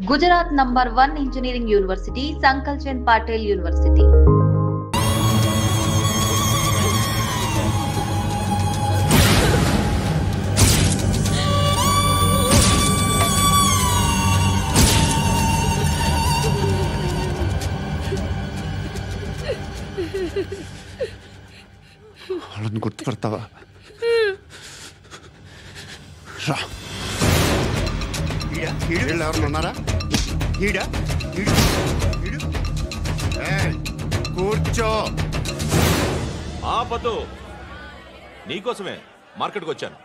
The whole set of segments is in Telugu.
Gujarat number 1 engineering university Sankalchand Patel university. వాళ్ళని గుర్తుపడతావా? రా. ఎవరు ఉన్నారా? కూర్చో. ఆపదు. నీకోసమే మార్కెట్కి వచ్చాను.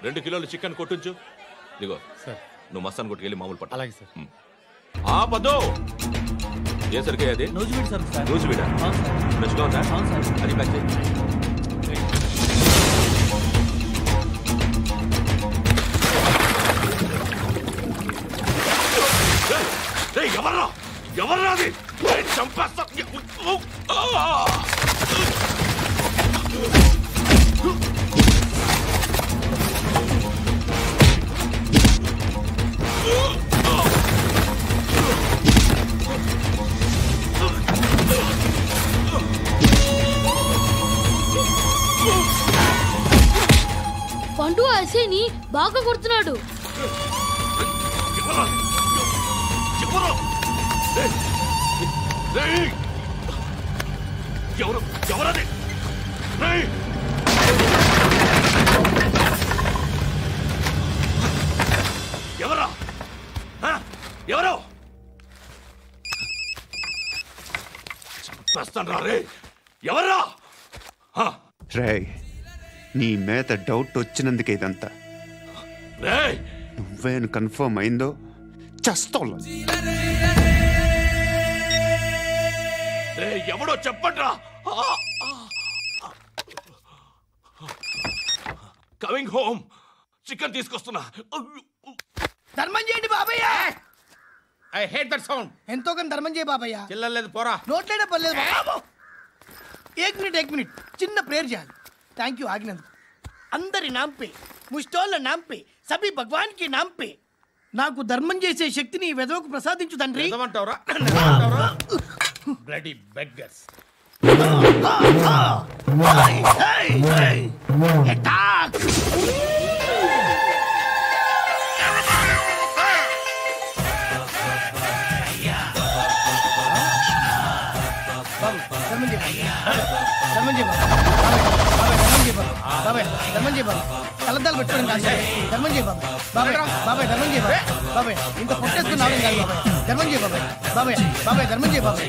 2 కిలోలు చికెన్ కొట్టించు. ఇదిగో సార్, నువ్వు మస్తాన్ కొట్టుకెళ్ళి మామూలు పట్టు. అలాగే సార్. ఆపదు. ఏ సరికే అది? నూజివీడు సార్. నూజివీడా? ఫ్రెష్గా ఉందా? అది ప్యాక్ చేయి. ఎవర్రా ఎవర్రా అది? చంపేస్తా. పండు అసేని బాగా కొడుతున్నాడు. ఎవరది? ఎవరా? ఎవరు? చంపేస్తాను రే. ఎవర్రా? రే, నీ మీద డౌట్ వచ్చినందుకే ఇదంతా. నువ్వేను కన్ఫర్మ్ అయిందో చేస్తావు. ఎవడో చెప్పండ్రా. Coming home. చికెన్ తీసుకొస్తున్నా. ధర్మం చేయండి బాబయ్య. I hate that sound. ఎంతో కొంత ధర్మం చేయ బాబయ్య. చిల్లలేదు పోరా. నోట్లేనే పర్లేదు బాబు. ఏక్ మినిట్ చిన్న ప్రేయర్ చేయాలి. థ్యాంక్ యూ ఆగినందుకు. అందరి నాంపే, ముష్టోళ్ళ నాంపే, సభి భగవాన్ కి నాంపే నాకు ధర్మం చేసే శక్తిని ఈ వెదవకు ప్రసాదించు తండ్రి. Bloody beggars. కలద్దాలు పెట్టుకోవడం కాదు ధర్మం చేయ బాబాయ్. బాబాయ్ ధర్మం చేయ బాబాయ్. ఇంత పొట్టేసుకున్నావు కాదు బాబాయ్. ధర్మం చేయ బాబాయ్. బాబాయ్ ధర్మం చేయ బాబాయ్.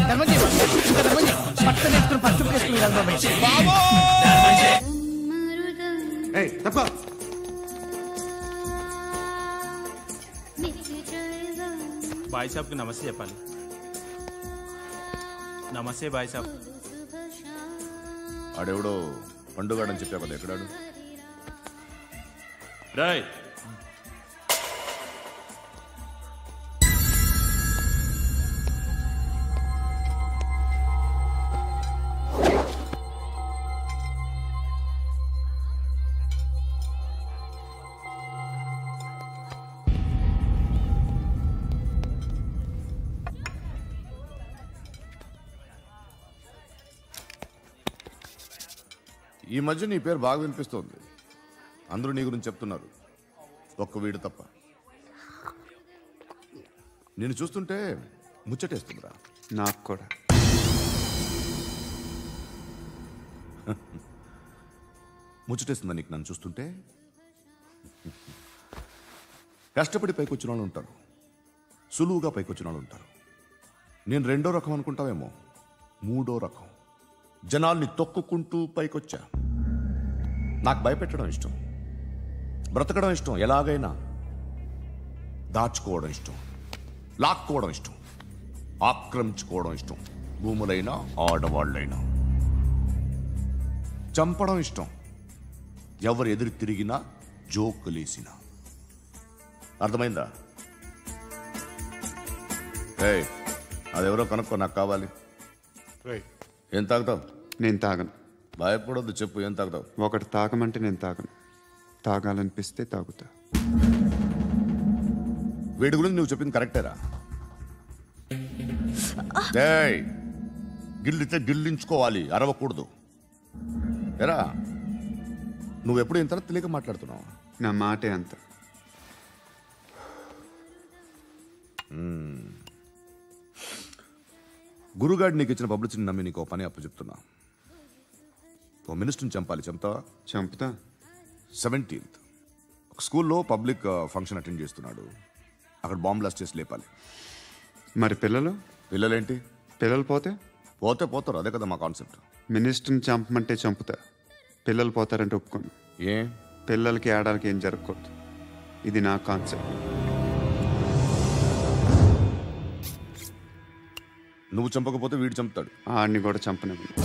ధర్మం చేయ ఇంకా ధర్మం చేయ. పట్టణ వేసుకుని పట్టు వేసుకుని కాదు బాబాయ్. తప్ప బాయ్ సాబ్కి నమస్తే చెప్పాలి. నమస్తే బాయ్ సాబ్. ఆడెవడో పండుగాడని చెప్పా కదా, ఎక్కడాడు? రాయ్, ఈ మధ్య నీ పేరు బాగా వినిపిస్తోంది. అందరూ నీ గురించి చెప్తున్నారు, ఒక్క వీడు తప్ప. నేను చూస్తుంటే ముచ్చటేస్తుందిరా. నాకు కూడా. ముచ్చటేస్తుందా నీకు నన్ను చూస్తుంటే? కష్టపడి పైకొచ్చిన వాళ్ళు ఉంటారు, సులువుగా పైకొచ్చిన వాళ్ళు ఉంటారు. నేను 2వ రకం అనుకుంటావేమో, 3వ రకం. జనాల్ని తొక్కుకుంటూ పైకొచ్చా. నాకు భయపెట్టడం ఇష్టం, బ్రతకడం ఇష్టం, ఎలాగైనా దాచుకోవడం ఇష్టం, లాక్కోవడం ఇష్టం, ఆక్రమించుకోవడం ఇష్టం. భూములైనా ఆడవాళ్ళైనా చంపడం ఇష్టం. ఎవరు ఎదురు తిరిగినా జోకులేసినా. అర్థమైందా? అదెవరో కనుక్కో, నాకు కావాలి. ఏం తాగుతావు? నేను తాగను. భయపడొద్దు, చెప్పు ఏం తాగుతావు? ఒకటి తాగమంటే నేను తాగను, తాగాలనిపిస్తే తాగుతా. వీడి గురించి నువ్వు చెప్పింది కరెక్టేరా? డేయ్, గిల్లితే గిల్లించుకోవాలి, అరవకూడదు. ఎరా నువ్వెప్పుడు ఇంత తెలియక మాట్లాడుతున్నావు? నా మాటే అంత. గురుగాడు నీకు ఇచ్చిన పబ్లిసిటీని నమ్మి నీకు పని అప్పు చెప్తున్నా. ఓ మినిస్టర్ని చంపాలి, చంపుతావా? చంపుతా. 17th ఒక స్కూల్లో పబ్లిక్ ఫంక్షన్ అటెండ్ చేస్తున్నాడు. అక్కడ బాంబ్ బ్లాస్ట్ చేసి లేపాలి. మరి పిల్లలు? పిల్లలేంటి? పిల్లలు పోతే పోతే పోతారు, అదే కదా మా కాన్సెప్ట్. మినిస్టర్ని చంపమంటే చంపుతా, పిల్లలు పోతారంటే ఒప్పుకోను. ఏ పిల్లలకి ఆడాలకి ఏం జరగకూడదు, ఇది నా కాన్సెప్ట్. నువ్వు చంపకపోతే వీడు చంపుతాడు. ఆడిని కూడా చంపనివ్వను.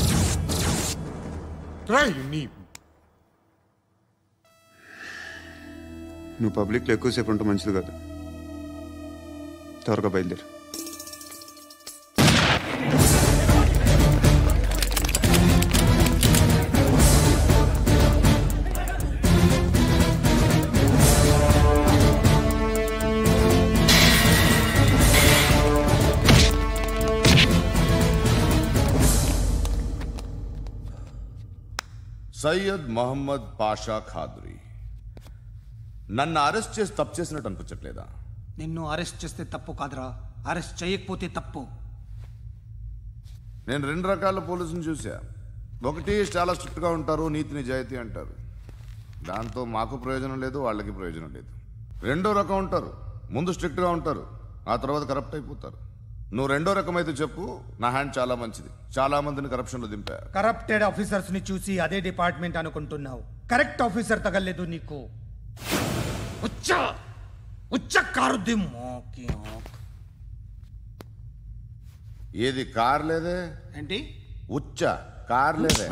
నువ్వు పబ్లిక్లో ఎక్కువసేపు ఉంటే మంచిది కాదు. త్వరగా బయలుదేరు. సయ్యద్ మహమ్మద్ పాషా ఖాద్రీ నన్ను అరెస్ట్ చేసి తప్పు చేసినట్టు అనిపించట్లేదా? నిన్ను అరెస్ట్ చేస్తే తప్పు కాదురా, అరెస్ట్ చేయకపోతే తప్పు. నేను 2 రకాల పోలీసుని చూసా. ఒకటి చాలా స్ట్రిక్ట్గా ఉంటారు, నీతి నిజాయితీ అంటారు. దాంతో మాకు ప్రయోజనం లేదు, వాళ్ళకి ప్రయోజనం లేదు. 2వ రకం ఉంటారు, ముందు స్ట్రిక్ట్గా ఉంటారు, ఆ తర్వాత కరప్ట్ అయిపోతారు. నువ్వు 2వ రకం అయితే చెప్పు, నా హ్యాండ్ చాలా మంచిది. చాలా మందిని కరప్షన్లో దింపా. కరప్టెడ్ ఆఫీసర్స్ ని చూసి అదే డిపార్ట్మెంట్ అనుకుంటున్నావు. కరెక్ట్ ఆఫీసర్ తగలేదు నీకు. ఉచ్చ కారుద్ది మోకి. ఏది కార్ లేదే? ఏంటి? ఉచ్చ కార్ లేదే?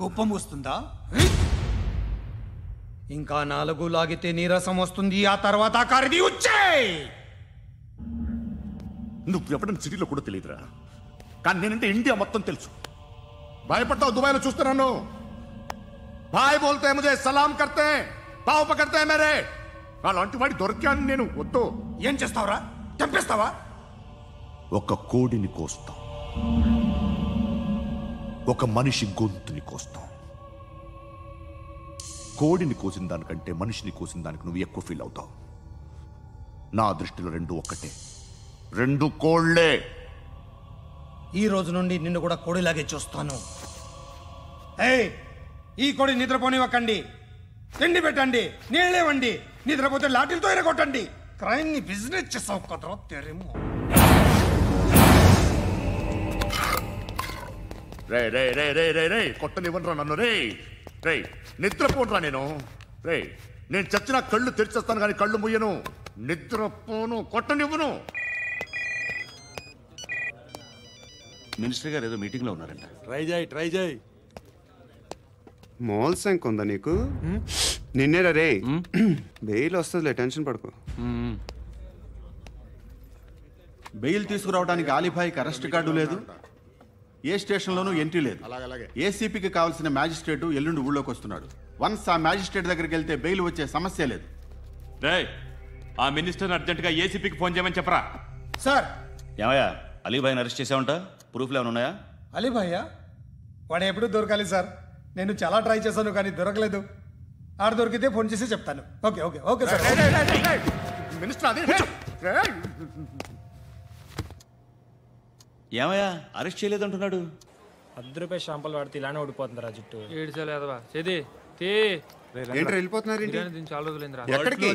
కోపం వస్తుందా? ఇంకా 4 లాగితే నీరసం వస్తుంది, ఆ తర్వాత కారిది ఉచ్చే. నువ్వు ఎప్పుడైనా సిటీలో కూడా తెలియదురా, కానీ నేనంటే ఇండియా మొత్తం తెలుసు. భయపడతావు? దుబాయ్లో చూస్తున్నాను. భాయ్ బోల్తే ముజే సలాం కర్తే, పావు పకర్తే మేరే. అలాంటి వాడి దొరికాను నేను. వద్దు. ఏం చేస్తావురా? చంపేస్తావా? ఒక కోడిని కోస్తాం, ఒక మనిషి గొంతుని కోస్తాం. కోడిని కోసిన దానికంటే మనిషిని కోసిన దానికి నువ్వు ఎక్కువ ఫీల్ అవుతావు. నా దృష్టిలో 2 ఒక్కటే, 2 కోళ్లే. ఈ రోజు నుండి నిన్ను కూడా కోడిలాగే చూస్తాను. ఏయ్, ఈ కోడి నిద్రపోనివ్వకండి. తిండి పెట్టండి, నీళ్ళేవండి. నిద్రపోతే లాఠీలతో ఎరగొట్టండి. క్రైమ్ ని బిజినెస్ చేసావు కదరా తెరేమో. రే రే రే రే రే రే కొట్టనివ్వనరా నన్ను. రే రే నిద్రపోనరా నేను. రే నేను చచ్చిన కళ్ళు తెరిచేస్తాను కానీ కళ్ళు ముయ్యను. నిద్రపోను, కొట్టనివ్వను. మినిస్టర్ గారు ఏదో మీటింగ్ లో ఉన్నారంట. ట్రై చేయి. మోల్ సంక్ ఉందా నీకు? నిన్నేరా రే. బెయిల్ వస్తుందిలే, టెన్షన్ పడుకో. బెయిల్ తీసుకురావడానికి ఆలిభాయికి అరెస్ట్ కార్డు లేదు, ఏ స్టేషన్లోనూ ఎంట్రీ లేదు. ఏసీపీకి కావాల్సిన మ్యాజిస్ట్రేటు ఎల్లుండి ఊళ్ళోకి వస్తున్నాడు. వన్స్ ఆ మ్యాజిస్ట్రేట్ దగ్గరికి వెళ్తే బెయిల్ వచ్చే సమస్య లేదు. ఆ మినిస్టర్ అర్జెంట్ గా ఏసీపీకి ఫోన్ చేయమని చెప్పరా. సార్. ఏమయ్యా, అలీభాయిని అరెస్ట్ చేసావంట? ప్రూఫ్లు ఏమైనా ఉన్నాయా? అలీభయ్యా వాడు ఎప్పుడు దొరకాలి సార్. నేను చాలా ట్రై చేశాను కానీ దొరకలేదు. ఆడ దొరికితే ఫోన్ చేసి చెప్తాను. Okay okay okay sir. Minister అదే. ఏమయ్యా, అరెస్ట్ చేయలేదంటున్నాడు? ₹10 షాంపులు వాడితే ఇలానే ఓడిపోతుందిరా జుట్టు. ఏంట్రా వెళ్ళిపోతున్నారు? చాలా రోజులైందిరా. ఎక్కడికి?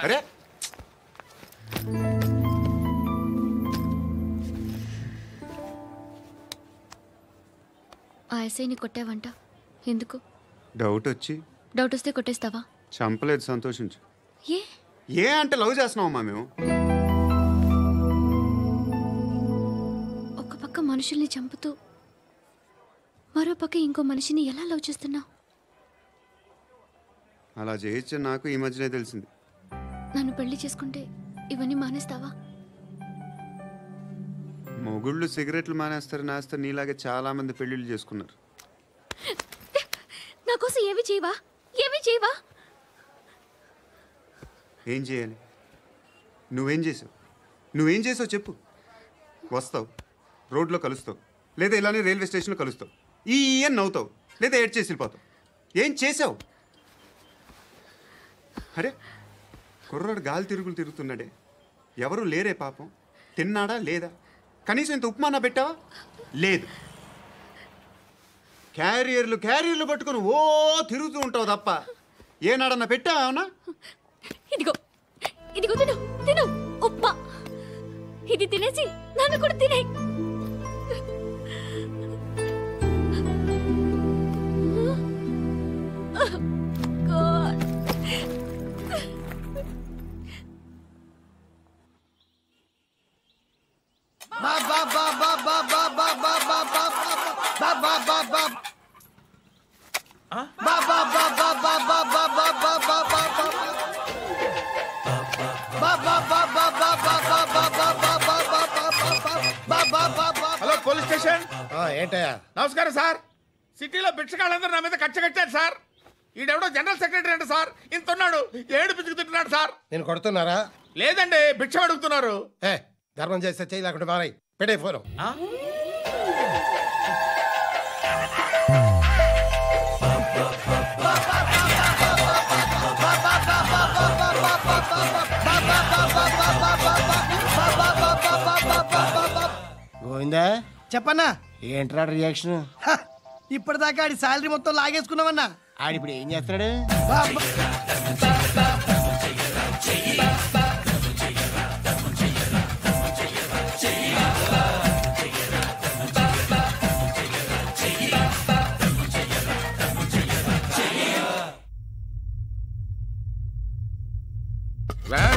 అరే ఆ ఎస్ఐని కొట్టావంట, ఎందుకు? డౌట్ వచ్చి. డౌట్ వస్తే కొట్టేస్తావా? చంపలేదు, సంతోషించు. ఏ ఏ అంటే లవ్ చేస్తున్నావమ్మా మేము. ఒక పక్క మనుషుల్ని చంపుతూ మరో పక్క ఇంకో మనిషిని ఎలా లవ్ చేస్తున్నావు? అలా చేయొచ్చు, నాకు ఈ మధ్యనే తెలిసింది. నన్ను పెళ్లి చేసుకుంటే ఇవన్నీ మానేస్తావా? మొగుళ్ళు సిగరెట్లు మానేస్తారు, నేస్తారు. నీలాగే చాలా మంది పెళ్లిళ్ళు చేసుకున్నారు. నా కోసం ఏవి చేయవా? ఏవి చేయవా? ఏం చేయాలి? నువ్వేం చేసావు చెప్పు. వస్తావు, రోడ్లో కలుస్తావు, లేదా ఇలానే రైల్వే స్టేషన్లో కలుస్తావు, ఈ అని నవ్వుతావు, లేదా ఏడ్ చేసి వెళ్ళిపోతావు. ఏం చేసావు? అరే కుర్రాడు గాలి తిరుగుతున్నాడే, ఎవరు లేరే పాపం. తిన్నాడా లేదా? కనీసం ఇంత ఉప్మానా పెట్టావా? లేదు. క్యారియర్లు పట్టుకొని ఓ తిరుగుతూ ఉంటావు తప్ప ఏనాడన్నా పెట్టావా? అవునా? ఇదిగో తిను తిను ఉప్మా. ఇది తినేసి నన్ను కూడా తినే. Hello police station. ఏంటయ్యా? నమస్కారం సార్. సిటీలో భిక్షగాళ్ళందరూ నా మీద కట్టారు సార్. ఈడెవడో జనరల్ సెక్రటరీ అంట సార్. ఇంత ఉన్నాడు, ఏడు పిచ్చుకు తింటున్నాడు సార్. నేను కొడుతున్నారా? లేదండి, భిక్ష అడుగుతున్నారు. ధర్మం చేస్తే చేయి, లేకుండా మారాయి. పెట్టే ఫోను. గోవిందా చెప్పన్నా. ఏంట్రా రియాక్షన్? ఇప్పటిదాకా ఆడి శాలరీ మొత్తం లాగేసుకున్నావన్నా. ఆడిప్పుడు ఏం చేస్తున్నాడు?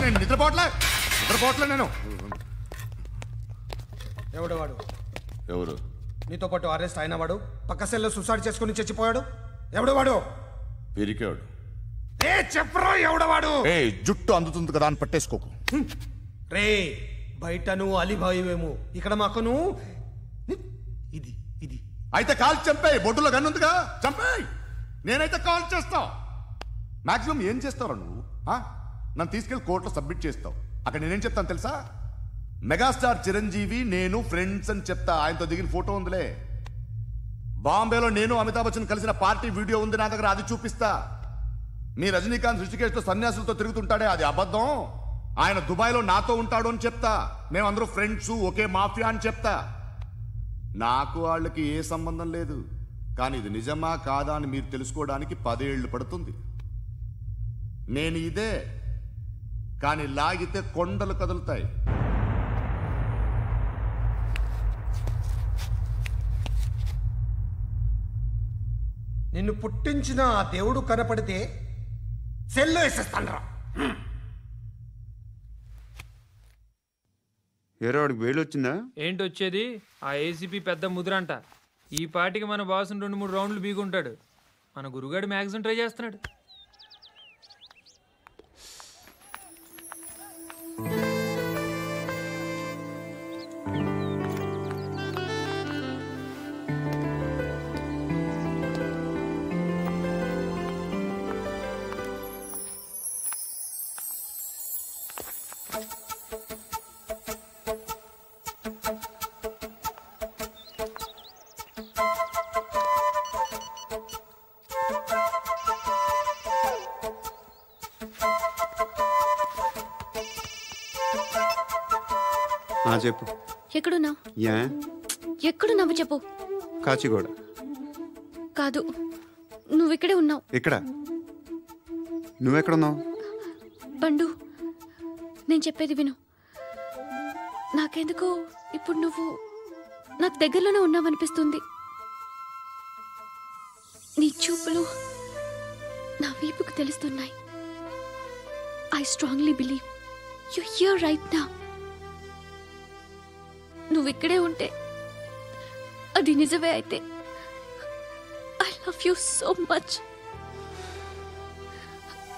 నేను నిద్రపోవట్లే నేను. ఎవడు వాడు? ఎవరు? నీతో పాటు అరెస్ట్ అయిన వాడు, పక్క సెల్లో సూసైడ్ చేసుకుని చచ్చిపోయాడు. ఎవడు వాడు? పిరికాడు. చెప్పరా ఎవడవాడు? జుట్టు అందుతుంది కదా అని పట్టేసుకోకు. రే బయట నువ్వు అలీబాయివేమో, ఇక్కడ మాకు నువ్వు ఇది ఇది అయితే కాల్ చంపేయి. బొడ్డులో గన్నుందిగా, చంపేయి. నేనైతే కాల్ చేస్తా. మాక్సిమం ఏం చేస్తావు నువ్వు? నన్ను తీసుకెళ్లి కోర్టులో సబ్మిట్ చేస్తావు. అక్కడ నేనేం చెప్తాను తెలుసా? మెగాస్టార్ చిరంజీవి నేను ఫ్రెండ్స్ అని చెప్తా. ఆయనతో దిగిన ఫోటో ఉందిలే. బాంబేలో నేను అమితాబ్ బచ్చన్ కలిసిన పార్టీ వీడియో ఉంది నా దగ్గర, అది చూపిస్తా. మీ రజనీకాంత్ ఋషికేశ్తో సన్యాసులతో తిరుగుతుంటాడే, అది అబద్ధం. ఆయన దుబాయ్లో నాతో ఉంటాడు అని చెప్తా. మేమందరూ ఫ్రెండ్స్, ఒకే మాఫియా అని చెప్తా. నాకు వాళ్ళకి ఏ సంబంధం లేదు. కానీ ఇది నిజమా కాదా అని మీరు తెలుసుకోవడానికి 10 ఏళ్ళు పడుతుంది. నేను ఇదే, కానీ లాగితే కొండలు కదులుతాయి. నిన్ను పుట్టించిన ఆ దేవుడు కనపడితే సెల్లో వేసేస్తాను. ఏరోడికి వేలు వచ్చిందా? ఏంటి వచ్చేది? ఆ ఏసీపీ పెద్ద ముద్రంట. ఈ పాటికి మన బాసును 2-3 రౌండ్లు బీగుంటాడు. మన గురుగాడు మ్యాక్సిమం ట్రై చేస్తున్నాడు. చెప్పు. ఎక్కడున్నావు? యా ఎక్కడున్నావు చెప్పు. కాచిగూడ. కాదు, నువ్వు ఇక్కడే ఉన్నావు. ఇక్కడ? నువ్వెక్కడున్నావు? బండు, నేను చెప్పేది విను. నాకెందుకో ఇప్పుడు నువ్వు నాకు దగ్గరలోనే ఉన్నావనిపిస్తుంది. నీ చూపులు నా వీపుకు తెలుస్తున్నాయి. I strongly believe you here right now. నువ్వు ఇక్కడే ఉంటే అది నిజమే అయితే I love you so much.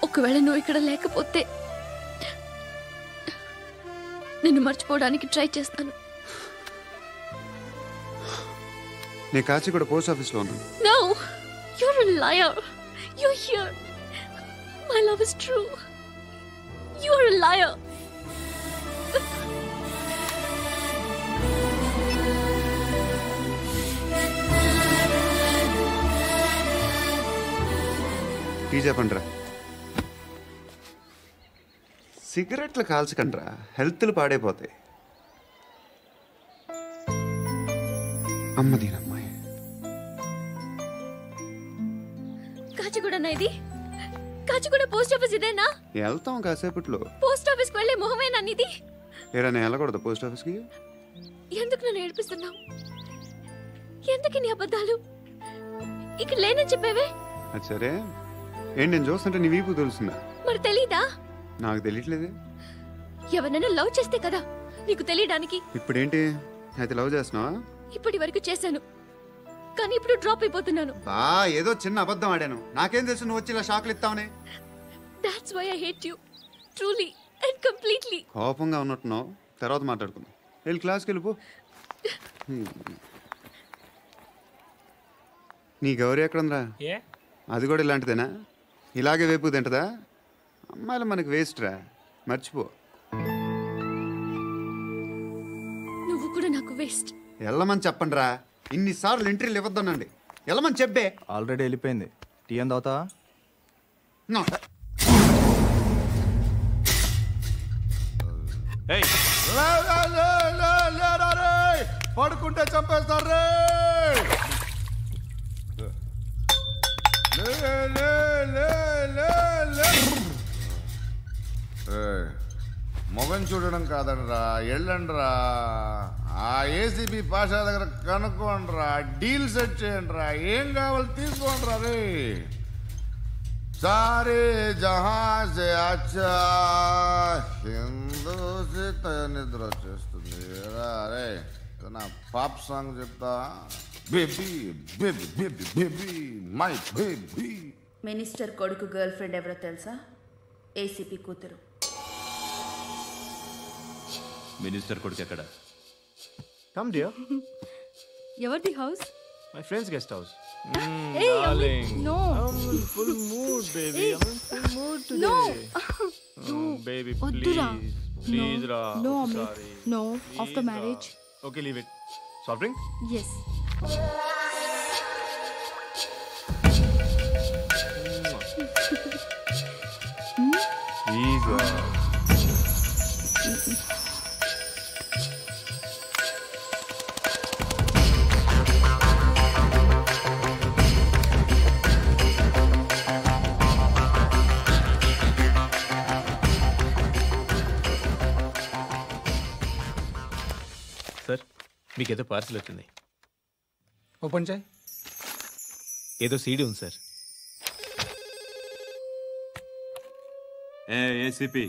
ఒకవేళ నువ్వు ఇక్కడ లేకపోతే నిన్ను మర్చిపోవడానికి ట్రై చేస్తాను. నేను కాచిగూడ పోస్ట్ ఆఫీస్లో ఉన్నాను. No, you're a liar. You're here. My love is true. You are a liar. Tea చెప్పండిరా. సిగరెట్లు కాల్చకండ్రా, హెల్త్లు పాడైపోతాయి. అమ్మ దీనమ్మాయి. కాచిగూడనా ఇది? కాచిగూడ పోస్ట్ ఆఫీస్ ఇదేనా? వెళ్తాం కాసేపట్లో. పోస్ట్ ఆఫీస్కి వెళ్ళే మొహమేనా ఇది? ఏరా నేను వెళ్ళకూడదు పోస్ట్ ఆఫీస్కి? ఎందుకు నన్ను ఏడిపిస్తున్నావు? ఎందుకు నీ అబద్ధాలు? ఇక్కడ లేనని చెప్పేవే. అది సరే, ఏంటి నేను చూస్తుంటే నీ వీపు తెలుస్తుందా? మరి తెలీదా? నాకు తెలియట్లేదే. ఎవరైనా లవ్ చేస్తే కదా నీకు తెలియడానికి. ఇప్పుడేంటి అయితే లవ్ చేస్తున్నావా? ఇప్పటి వరకు చేశాను, కానీ ఇప్పుడు డ్రాప్ అయిపోతున్నాను. ఏదో చిన్న అబద్ధం ఆడాను. నాకేం తెలుసు నువ్వు వచ్చి ఇలా షాక్లు ఇస్తావనే. That's why I hate you. Truly and completely. కోపంగా ఉన్నట్టున్నావు, తర్వాత మాట్లాడుకుందాం. వెళ్ళి క్లాస్కి వెళ్ళిపో. నీ గౌరీ ఎక్కడుందిరా? అది కూడా ఇలాంటిదేనా? ఇలాగే వేపు తింటదా? అమ్మాయిలు మనకి వేస్ట్ రా, మర్చిపో. నువ్వు కూడా నాకు వేస్ట్. వెళ్ళమని చెప్పండి రా. ఇన్నిసార్లు ఎంట్రీలు ఇవ్వద్దనండి. వెళ్ళమని చెప్పే. ఆల్రెడీ వెళ్ళిపోయింది. టీ ఎంత అవుతా? పడుకుంటే చంపేస్తారు రే. మొగం చూడడం కాదండ్రా, వెళ్ళండ్రా. ఆ ఏసీబీ పాషా దగ్గర కనుక్కోండ్రా, డీల్ సెట్ చేయండిరా, ఏం కావాలి తీసుకోండిరా రే. సారే జహాజే అచ్చా హిందూ నిద్ర వచ్చేస్తుంది రే. నా పాప్ సాంగ్ చెప్తా. Baby baby baby baby my baby. Minister కొడుకు గర్ల్ ఫ్రెండ్ ఎవరో తెలుసా? ఏసీపీ కూతురు. మినిస్టర్ కొడుకు ఎక్కడ? Come dear. ఎవరిది house? My friend's guest house. Hey, darling. No. I'm in full mood, baby. I'm in full mood today. No. Baby, వద్దురా. please. Please, Ra. No, Amit. Sorry. No. Please, After Ra. marriage. Okay, leave it. Soft drink? Yes. Please, Ra. Sir, మీకేదో పార్సిల్ వచ్చింది. ఓపెన్ చేయి. ఏదో సీడీ ఉంది సార్. ఏసీపీ